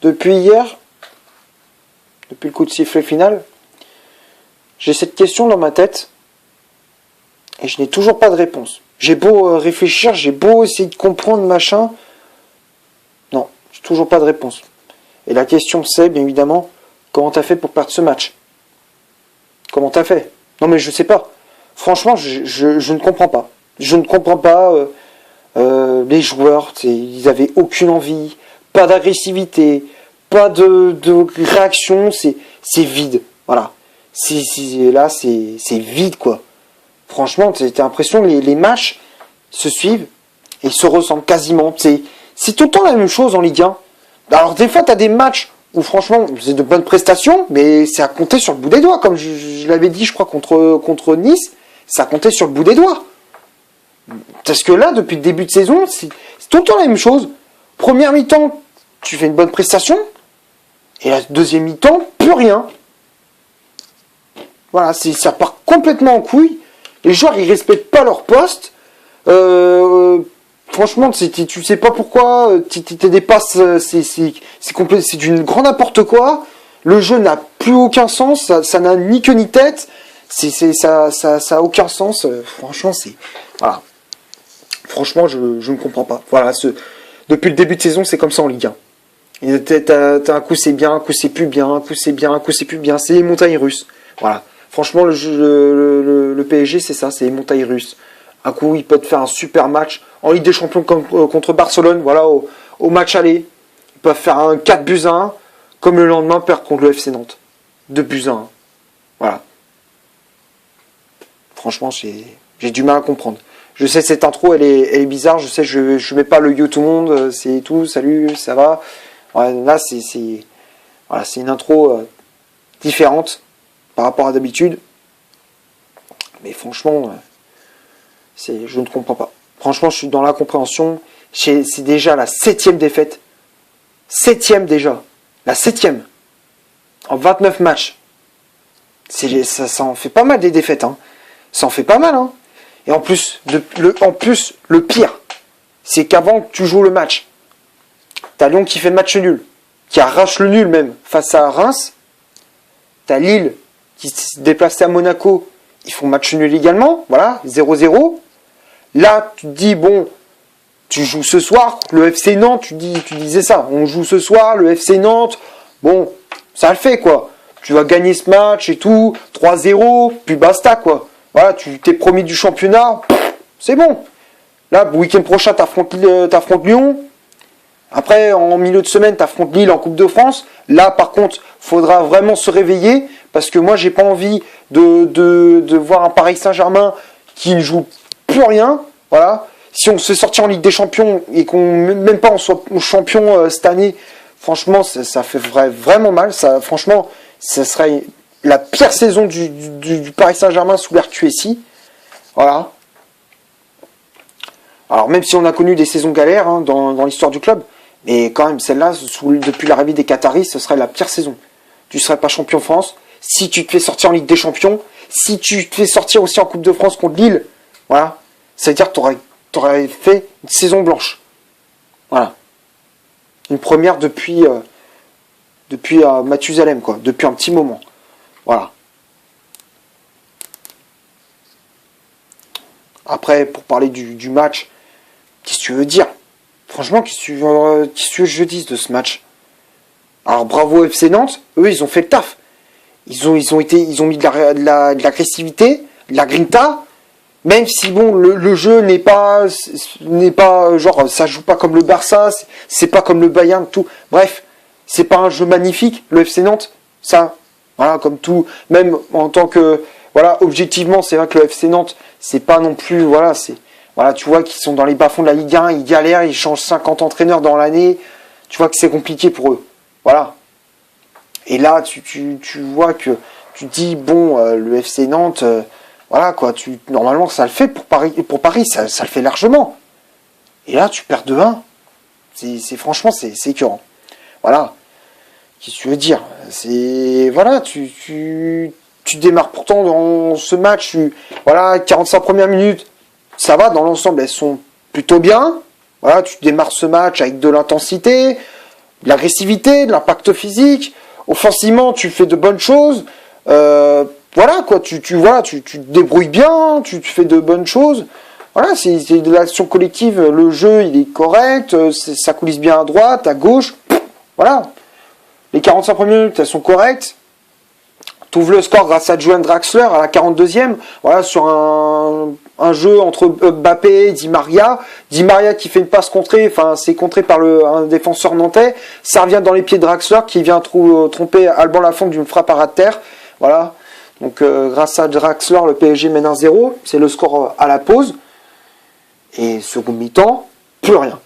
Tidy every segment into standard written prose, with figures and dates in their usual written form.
depuis hier, depuis le coup de sifflet final, j'ai cette question dans ma tête et je n'ai toujours pas de réponse. J'ai beau réfléchir, j'ai beau essayer de comprendre machin, non, j'ai toujours pas de réponse. Et la question c'est, bien évidemment, comment t'as fait pour perdre ce match? Comment t'as fait? Non mais je sais pas. Franchement, je ne comprends pas. Je ne comprends pas les joueurs, ils avaient aucune envie, pas d'agressivité, pas de réaction, c'est vide. Voilà. Là, c'est vide, quoi. Franchement, t'as l'impression que les matchs se suivent et se ressemblent quasiment. C'est tout le temps la même chose en Ligue 1. Alors, des fois, t'as des matchs où, franchement, c'est de bonnes prestations, mais c'est à compter sur le bout des doigts. Comme je l'avais dit, je crois, contre Nice, ça comptait sur le bout des doigts. Parce que là, depuis le début de saison, c'est tout le temps la même chose. Première mi-temps, tu fais une bonne prestation, et la deuxième mi-temps, plus rien. Voilà, ça part complètement en couille. Les joueurs, ils respectent pas leur poste. Franchement, tu sais pas pourquoi. Tes des passes, c'est d'une grande n'importe quoi. Le jeu n'a plus aucun sens. Ça n'a ni queue ni tête. Ça a aucun sens. Franchement, voilà. Franchement, je ne comprends pas. Voilà, depuis le début de saison, c'est comme ça en Ligue 1. T'as un coup c'est bien, un coup c'est plus bien, un coup c'est bien, un coup c'est plus bien. C'est les montagnes russes. Voilà. Franchement, le PSG, c'est ça, c'est les montagnes russes. Un coup, ils peuvent faire un super match en Ligue des Champions contre Barcelone, voilà, au match aller. Ils peuvent faire un 4-1, comme le lendemain, perdre contre le FC Nantes. 2-1. Voilà. Franchement, j'ai du mal à comprendre. Je sais, cette intro, elle est bizarre. Je sais, je mets pas le yo tout le monde, c'est tout, salut, ça va. Ouais, là, voilà, c'est une intro différente par rapport à d'habitude. Mais franchement, je ne comprends pas. Franchement, je suis dans l'incompréhension. C'est déjà la 7e défaite. 7e déjà. La 7e. En 29 matchs. Ça en fait pas mal des défaites. Hein. Ça en fait pas mal. Hein. Et en plus, le pire, c'est qu'avant que tu joues le match, t'as Lyon qui fait match nul, qui arrache le nul même face à Reims. T'as Lille qui se déplaçait à Monaco, ils font match nul également, voilà, 0-0. Là, tu te dis, bon, tu joues ce soir, le FC Nantes, tu disais ça, on joue ce soir, le FC Nantes, bon, ça le fait, quoi. Tu vas gagner ce match et tout, 3-0, puis basta, quoi. Voilà, tu t'es promis du championnat, c'est bon. Là, le week-end prochain, t'affrontes Lyon. Après, en milieu de semaine, t'affrontes Lille en Coupe de France. Là, par contre, faudra vraiment se réveiller, parce que moi, j'ai pas envie de voir un Paris Saint-Germain qui ne joue plus rien. Voilà. Si on se fait sortir en Ligue des Champions et qu'on même pas on soit champion cette année, franchement, ça fait vraiment mal. Franchement, ça serait la pire saison du Paris Saint-Germain sous l'ère QSI. Voilà. Alors même si on a connu des saisons galères hein, dans l'histoire du club, mais quand même celle-là, depuis l'arrivée des Qataris, ce serait la pire saison. Tu ne serais pas champion de France. Si tu te fais sortir en Ligue des Champions, si tu te fais sortir aussi en Coupe de France contre Lille, voilà, c'est-à-dire que tu aurais fait une saison blanche. Voilà. Une première depuis Mathusalem, quoi, depuis un petit moment. Voilà. Après, pour parler du match, qu'est-ce que tu veux dire? Franchement, qu'est-ce que tu veux que je dise de ce match? Alors bravo FC Nantes, eux ils ont fait le taf. Ils ont mis de l'agressivité, de la grinta, même si bon le jeu n'est pas genre ça joue pas comme le Barça, c'est pas comme le Bayern, tout. Bref, c'est pas un jeu magnifique, le FC Nantes, ça, voilà, comme tout, même en tant que voilà, objectivement, c'est vrai que le FC Nantes, c'est pas non plus, voilà, tu vois qu'ils sont dans les bas-fonds de la Ligue 1, ils galèrent, ils changent 50 entraîneurs dans l'année, tu vois que c'est compliqué pour eux. Voilà. Et là, tu vois que tu dis, bon, le FC Nantes, voilà, quoi, normalement, ça le fait pour Paris, ça le fait largement. Et là, tu perds 2-1. Franchement, c'est écœurant. Voilà. Qu'est-ce que tu veux dire? Voilà, tu démarres pourtant dans ce match, voilà, 45 premières minutes, ça va, dans l'ensemble, elles sont plutôt bien. Voilà, tu démarres ce match avec de l'intensité. de l'agressivité, de l'impact physique. Offensivement, tu fais de bonnes choses. Voilà quoi, tu te débrouilles bien, tu fais de bonnes choses. Voilà, c'est de l'action collective. Le jeu, il est correct. Ça coulisse bien à droite, à gauche. Voilà. Les 45 premières minutes, elles sont correctes. Tu ouvres le score grâce à Julian Draxler à la 42e. Voilà, sur un jeu entre Mbappé et Di Maria. Di Maria qui fait une passe contrée, enfin c'est contré par un défenseur nantais. Ça revient dans les pieds de Draxler qui vient tromper Alban Lafont d'une frappe à ras de terre. Voilà. Donc grâce à Draxler, le PSG mène 1-0. C'est le score à la pause. Et second mi-temps, plus rien.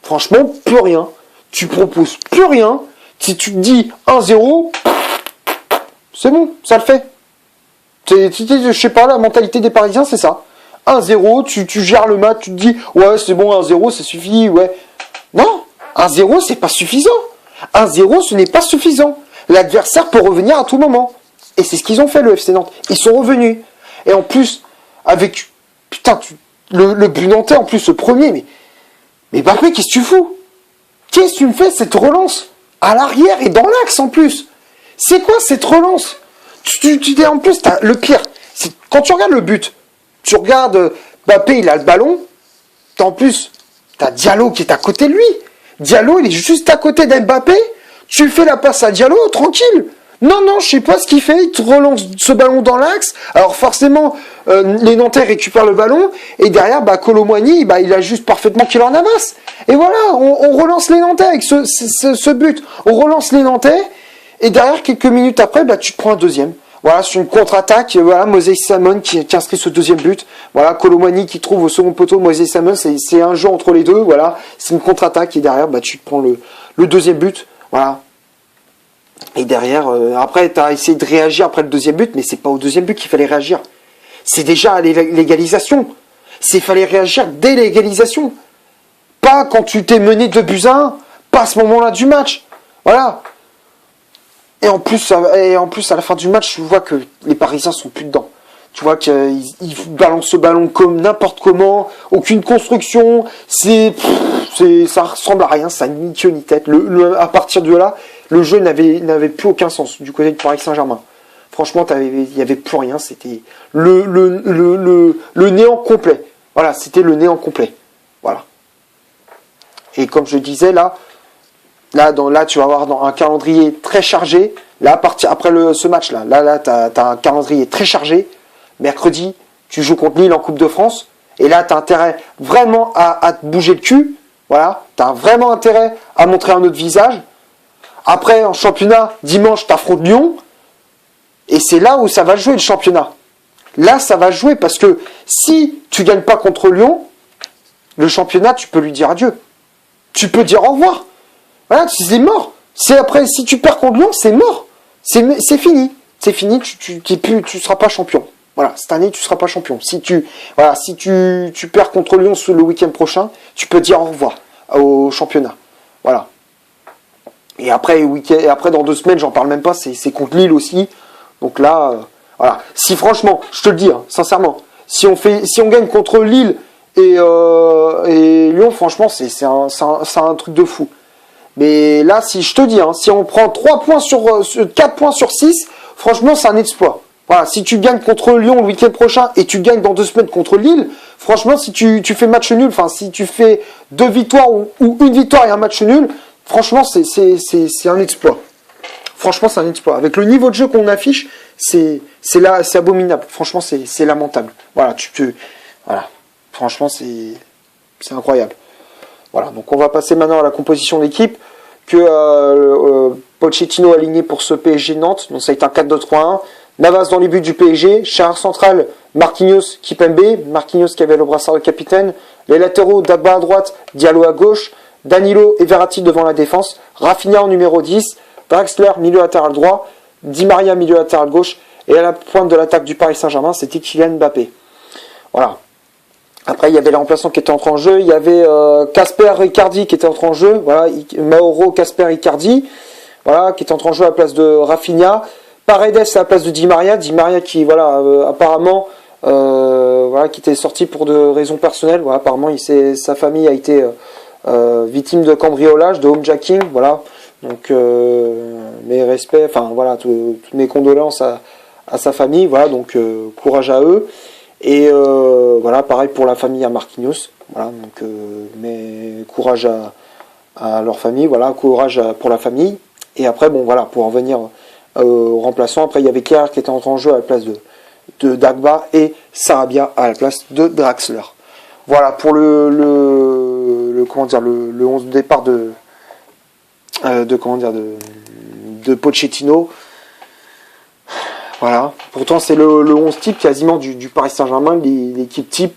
Franchement, plus rien. Tu proposes plus rien. Si tu te dis 1-0, c'est bon, ça le fait. Je sais pas, la mentalité des Parisiens, c'est ça. 1-0, tu gères le match, tu te dis, ouais, c'est bon, 1-0, ça suffit, ouais. Non, 1-0, c'est pas suffisant. 1-0, ce n'est pas suffisant. L'adversaire peut revenir à tout moment. Et c'est ce qu'ils ont fait, le FC Nantes. Ils sont revenus. Et en plus, avec, putain, le but nantais, en plus, le premier, mais Mbappé, qu'est-ce que tu fous? Qu'est-ce que tu me fais, cette relance? À l'arrière et dans l'axe, en plus. C'est quoi cette relance? En plus, le pire, c'est quand tu regardes le but, tu regardes Mbappé, il a le ballon, en plus, t'as Diallo qui est à côté de lui. Diallo, il est juste à côté d'Mbappé. Tu fais la passe à Diallo, tranquille. Non, je sais pas ce qu'il fait, il te relance ce ballon dans l'axe. Alors forcément, les Nantais récupèrent le ballon, et derrière, Kolo Muani, il a juste parfaitement qu'il en amasse. Et voilà, on relance les Nantais avec ce but. On relance les Nantais, et derrière, quelques minutes après, tu te prends un deuxième. Voilà, sur une contre-attaque, voilà, Moïse Simon qui inscrit ce deuxième but. Voilà, Kolo Muani qui trouve au second poteau Moïse Simon, c'est un jeu entre les deux, voilà. C'est une contre-attaque, et derrière, tu te prends le deuxième but. Voilà. Et derrière, après, tu as essayé de réagir après le deuxième but, mais c'est pas au deuxième but qu'il fallait réagir. C'est déjà à l'égalisation. Il fallait réagir dès l'égalisation. Pas quand tu t'es mené 2-1, pas à ce moment-là du match. Voilà. Et en plus, à la fin du match, tu vois que les Parisiens sont plus dedans. Tu vois qu'ils balancent ce ballon comme n'importe comment, aucune construction, ça ressemble à rien, ça ni queue ni tête. À partir de là, le jeu n'avait plus aucun sens du côté de Paris Saint-Germain. Franchement, il n'y avait plus rien, c'était le néant complet. Voilà, c'était le néant complet. Voilà. Et comme je disais, là, tu vas avoir dans un calendrier très chargé. Là, après ce match-là, tu as un calendrier très chargé. Mercredi, tu joues contre Lille en Coupe de France. Et là, tu as intérêt vraiment à te bouger le cul. Voilà. Tu as vraiment intérêt à montrer un autre visage. Après, en championnat, dimanche, tu affrontes Lyon. Et c'est là où ça va jouer le championnat. Là, ça va jouer parce que si tu ne gagnes pas contre Lyon, le championnat, tu peux lui dire adieu. Tu peux dire au revoir. Voilà, c'est mort. Si tu perds contre Lyon, c'est mort. C'est fini. C'est fini, tu seras pas champion. Voilà, cette année, tu seras pas champion. Si tu perds contre Lyon le week-end prochain, tu peux dire au revoir au championnat. Voilà. Et après, dans 2 semaines, j'en parle même pas, c'est contre Lille aussi. Donc là, voilà. Si franchement, je te le dis, sincèrement, si on gagne contre Lille et Lyon, franchement, c'est un truc de fou. Mais là, si je te dis, si on prend 4 points sur 6, franchement, c'est un exploit. Voilà, si tu gagnes contre Lyon le week-end prochain et tu gagnes dans 2 semaines contre Lille, franchement, si tu fais match nul, si tu fais 2 victoires ou 1 victoire et un match nul, franchement, c'est un exploit. Franchement, c'est un exploit. Avec le niveau de jeu qu'on affiche, c'est abominable. Franchement, c'est lamentable. Voilà, voilà. Franchement, c'est incroyable. Voilà, donc on va passer maintenant à la composition d'équipe que Pochettino a aligné pour ce PSG Nantes. Donc ça a été un 4-2-3-1. Navas dans les buts du PSG. Charnière centrale, Marquinhos, Kimpembe. Marquinhos qui avait le brassard de capitaine. Les latéraux, Dagba à droite, Diallo à gauche. Danilo et Verratti devant la défense. Rafinha en numéro 10. Draxler, milieu latéral droit. Di Maria, milieu latéral gauche. Et à la pointe de l'attaque du Paris Saint-Germain, c'était Kylian Mbappé. Voilà. Après, il y avait les remplaçants qui étaient entrés en jeu. Il y avait Casper Icardi qui était entré en jeu. Voilà, Mauro Casper Icardi, voilà, qui était entré en jeu à la place de Rafinha. Paredes à la place de Di Maria. Di Maria qui, voilà, apparemment, qui était sorti pour de raisons personnelles. Voilà, apparemment, sa famille a été victime de cambriolage, de homejacking. Voilà. Donc mes respects, enfin voilà, toutes mes condoléances à sa famille, voilà, donc courage à eux. Et voilà, pareil pour la famille à Marquinhos, voilà, donc mais courage à leur famille, voilà, courage pour la famille. Et après, bon voilà, pour en venir aux remplaçants, après il y avait Kier qui était entré en jeu à la place de Dagba et Sarabia à la place de Draxler. Voilà pour comment dire, le 11 de départ de Pochettino. Voilà. Pourtant c'est le 11 type quasiment du Paris Saint-Germain, l'équipe type.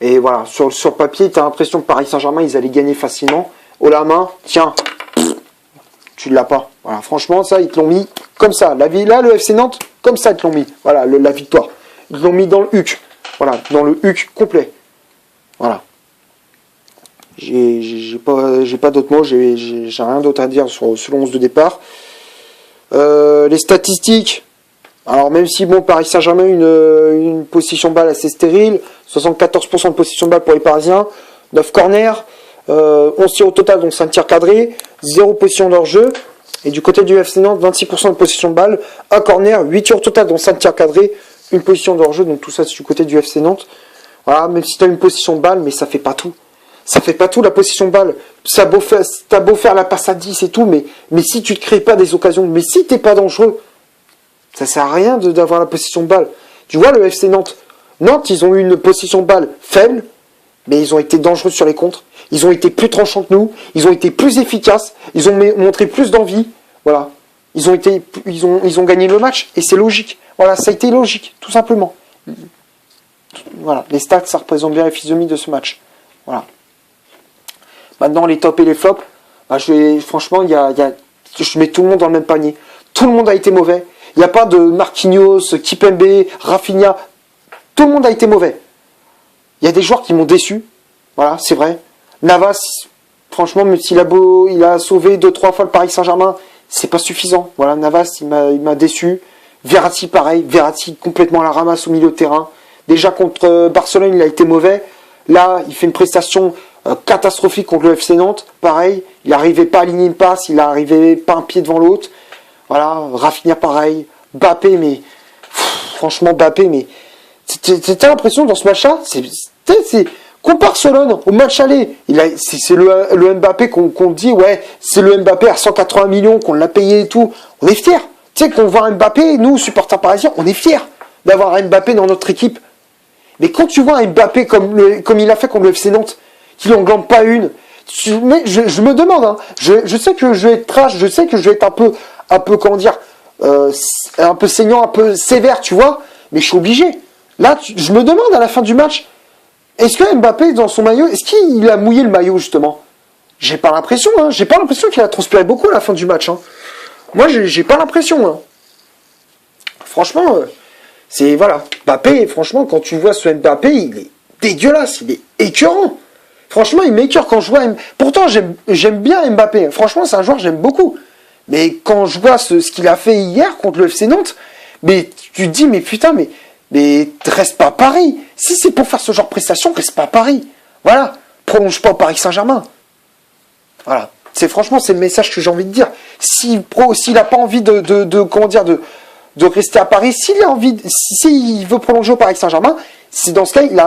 Et voilà, sur le papier, tu as l'impression que Paris Saint-Germain, ils allaient gagner facilement. Haut la main, tiens, tu ne l'as pas. Voilà, franchement, ça, ils te l'ont mis comme ça. Là, le FC Nantes, comme ça, ils te l'ont mis. Voilà, la victoire. Ils l'ont mis dans le huc. Voilà, dans le huc complet. Voilà. J'ai pas d'autres mots, j'ai rien d'autre à dire sur le 11 de départ. Les statistiques. Alors même si bon, Paris Saint-Germain a une possession balle assez stérile, 74% de possession balle pour les Parisiens, 9 corners, 11 tirs au total, donc 5 tirs cadrés, 0 position de hors-jeu. Et du côté du FC Nantes, 26% de possession de balle, 1 corner, 8 tirs au total, donc 5 tirs cadrés, une position de hors-jeu, donc tout ça c'est du côté du FC Nantes. Voilà, même si tu as une position de balle, mais ça fait pas tout. Ça fait pas tout la possession de balle. T'as beau faire la passe à 10 et tout, mais si tu ne crées pas des occasions, mais si t'es pas dangereux, ça sert à rien d'avoir la possession de balle. Tu vois le FC Nantes. Nantes, ils ont eu une possession de balle faible, mais ils ont été dangereux sur les contres. Ils ont été plus tranchants que nous. Ils ont été plus efficaces. Ils ont montré plus d'envie. Voilà. Ils ont gagné le match et c'est logique. Voilà, ça a été logique, tout simplement. Voilà, les stats, ça représente bien la physionomie de ce match. Voilà. Maintenant, les tops et les flops. Bah, franchement, je mets tout le monde dans le même panier. Tout le monde a été mauvais. Il n'y a pas de Marquinhos, Kipembe, Rafinha. Tout le monde a été mauvais. Il y a des joueurs qui m'ont déçu. Voilà, c'est vrai. Navas, franchement, même s'il il a sauvé 2-3 fois le Paris Saint-Germain, c'est pas suffisant. Voilà, Navas, il m'a déçu. Verratti, pareil. Verratti, complètement à la ramasse au milieu de terrain. Déjà contre Barcelone, il a été mauvais. Là, il fait une prestation catastrophique contre le FC Nantes. Pareil, il n'arrivait pas à aligner une passe, il n'arrivait pas un pied devant l'autre. Voilà, Rafinha pareil. Mbappé, mais franchement, Mbappé, mais t'as l'impression dans ce match-là, compare Barcelone au match aller. C'est le Mbappé qu'on dit, ouais, c'est le Mbappé à 180 millions, qu'on l'a payé et tout. On est fiers. Tu sais, qu'on voit un Mbappé, nous, supporters parisiens, on est fiers d'avoir un Mbappé dans notre équipe. Mais quand tu vois un Mbappé comme il a fait contre le FC Nantes, qu'il n'englambe pas une, mais je me demande, hein, je sais que je vais être trash, je sais que je vais être un peu comment dire, un peu saignant, un peu sévère, tu vois, mais je suis obligé. Là, je me demande à la fin du match, est-ce que Mbappé, dans son maillot, est-ce qu'il a mouillé le maillot, justement? J'ai pas l'impression, hein, j'ai pas l'impression qu'il a transpiré beaucoup à la fin du match, hein. Moi, j'ai pas l'impression, hein. Franchement, c'est, voilà, Mbappé, franchement, quand tu vois ce Mbappé, il est dégueulasse, il est écœurant. Franchement, il m'écœure quand je vois... Pourtant, j'aime bien Mbappé. Franchement, c'est un joueur que j'aime beaucoup. Mais quand je vois ce qu'il a fait hier contre le FC Nantes, mais tu te dis, mais putain, mais reste pas à Paris. Si c'est pour faire ce genre de prestation, reste pas à Paris. Voilà, prolonge pas au Paris Saint-Germain. Voilà, franchement, c'est le message que j'ai envie de dire. S'il n'a pas envie de rester à Paris, s'il veut prolonger au Paris Saint-Germain, c'est dans ce cas, il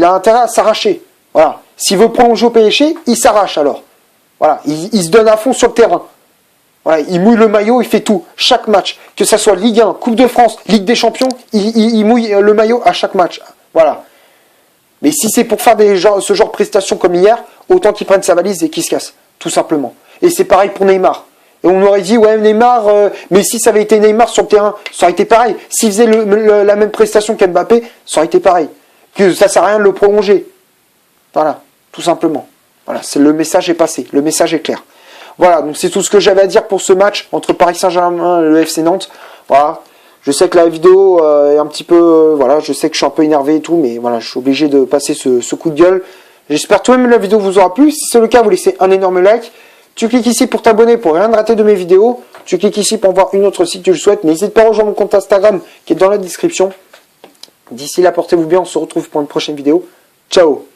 a intérêt à s'arracher. Voilà. S'il veut prolonger au PSG, il s'arrache alors. Voilà. Il se donne à fond sur le terrain. Voilà. Il mouille le maillot, il fait tout. Chaque match. Que ça soit Ligue 1, Coupe de France, Ligue des Champions, il mouille le maillot à chaque match. Voilà. Mais si c'est pour faire ce genre de prestations comme hier, autant qu'il prenne sa valise et qu'il se casse. Tout simplement. Et c'est pareil pour Neymar. Et on aurait dit, ouais, Neymar, mais si ça avait été Neymar sur le terrain, ça aurait été pareil. S'il faisait la même prestation qu'Mbappé, ça aurait été pareil. Que ça sert à rien de le prolonger. Voilà, tout simplement. Voilà, le message est passé, le message est clair. Voilà, donc c'est tout ce que j'avais à dire pour ce match entre Paris Saint-Germain et le FC Nantes. Voilà, je sais que la vidéo est un petit peu... voilà, je sais que je suis un peu énervé et tout, mais voilà, je suis obligé de passer ce coup de gueule. J'espère tout de même que la vidéo vous aura plu. Si c'est le cas, vous laissez un énorme like. Tu cliques ici pour t'abonner pour rien rater de mes vidéos. Tu cliques ici pour voir une autre si tu le souhaites. N'hésite pas à rejoindre mon compte Instagram qui est dans la description. D'ici là, portez-vous bien. On se retrouve pour une prochaine vidéo. Ciao!